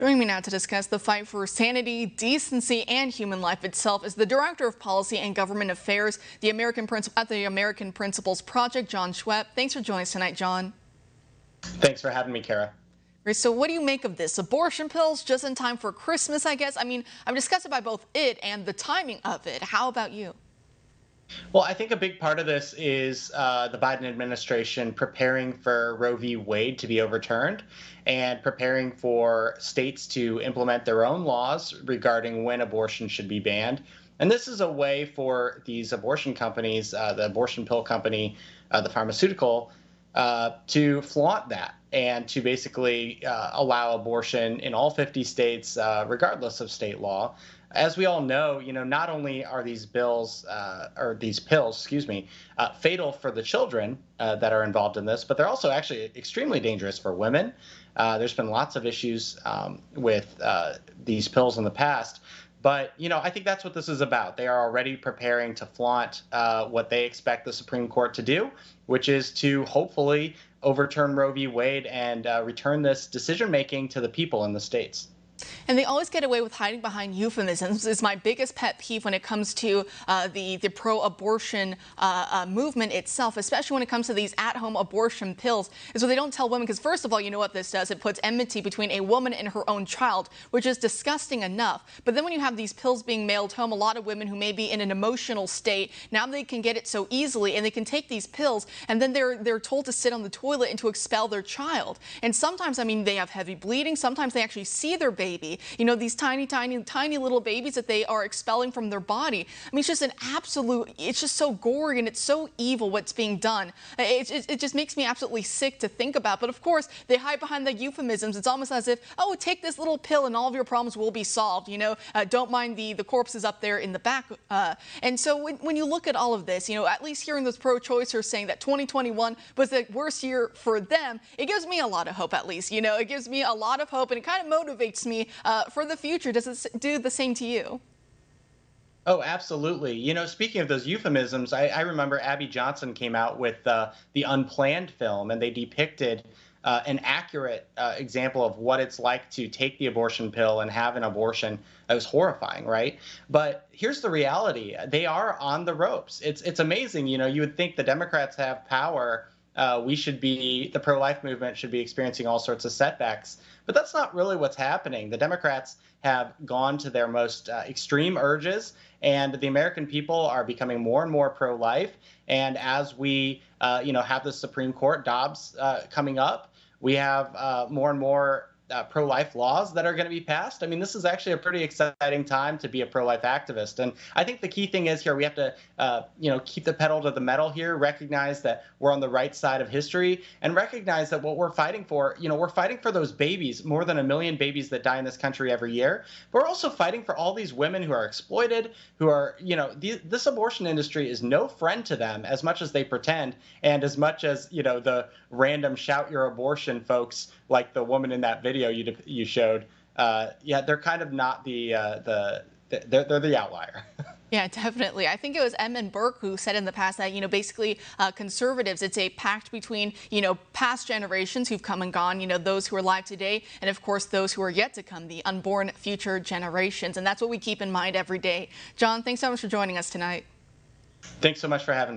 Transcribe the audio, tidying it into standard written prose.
Joining me now to discuss the fight for sanity, decency, and human life itself is the Director of Policy and Government Affairs at the American Principles Project, Jon Schweppe. Thanks for joining us tonight, Jon. Thanks for having me, Kara. So what do you make of this? Abortion pills just in time for Christmas, I guess? I mean, I'm disgusted by both it and the timing of it. How about you? Well, I think a big part of this is the Biden administration preparing for Roe v. Wade to be overturned and preparing for states to implement their own laws regarding when abortion should be banned. And this is a way for these abortion companies, the abortion pill company, the pharmaceutical, to flaunt that and to basically allow abortion in all 50 states, regardless of state law. As we all know, not only are these bills or these pills, fatal for the children that are involved in this, but they're also actually extremely dangerous for women. There's been lots of issues with these pills in the past. But, I think that's what this is about. They are already preparing to flaunt what they expect the Supreme Court to do, which is to hopefully overturn Roe v. Wade and return this decision-making to the people in the states. And they always get away with hiding behind euphemisms. Is my biggest pet peeve when it comes to the pro-abortion movement itself, especially when it comes to these at-home abortion pills, is what they don't tell women. Because first of all, you know what this does? It puts enmity between a woman and her own child, which is disgusting enough. But then when you have these pills being mailed home, a lot of women who may be in an emotional state, now they can get it so easily, and they can take these pills, and then they're told to sit on the toilet and to expel their child. And sometimes, I mean, they have heavy bleeding. Sometimes they actually see their baby. These tiny, tiny, tiny little babies that they are expelling from their body. I mean, it's just it's just so gory and it's so evil what's being done. It just makes me absolutely sick to think about. But of course, they hide behind the euphemisms. It's almost as if, oh, take this little pill and all of your problems will be solved. Don't mind the corpses up there in the back. And so when you look at all of this, at least hearing those pro-choicers saying that 2021 was the worst year for them, it gives me a lot of hope, at least. It gives me a lot of hope, and it kind of motivates me for the future. Does it do the same to you? Oh, absolutely. Speaking of those euphemisms, I remember Abby Johnson came out with the Unplanned film, and they depicted an accurate example of what it's like to take the abortion pill and have an abortion. That was horrifying, right? But here's the reality. They are on the ropes. It's amazing. You would think the Democrats have power. The pro-life movement should be experiencing all sorts of setbacks. But that's not really what's happening. The Democrats have gone to their most extreme urges, and the American people are becoming more and more pro-life. And as we, have the Supreme Court, Dobbs, coming up, we have more and more pro-life laws that are going to be passed. I mean, this is actually a pretty exciting time to be a pro-life activist. And I think the key thing is here we have to, keep the pedal to the metal here, recognize that we're on the right side of history, and recognize that what we're fighting for, we're fighting for those babies, more than 1 million babies that die in this country every year. But we're also fighting for all these women who are exploited, who are, this abortion industry is no friend to them as much as they pretend, and as much as, the random shout your abortion folks like the woman in that video you showed, they're kind of not they're the outlier. Yeah, definitely. I think it was Edmund Burke who said in the past that, basically conservatives, it's a pact between, past generations who've come and gone, those who are alive today, and of course, those who are yet to come, the unborn future generations. And that's what we keep in mind every day. Jon, thanks so much for joining us tonight. Thanks so much for having me.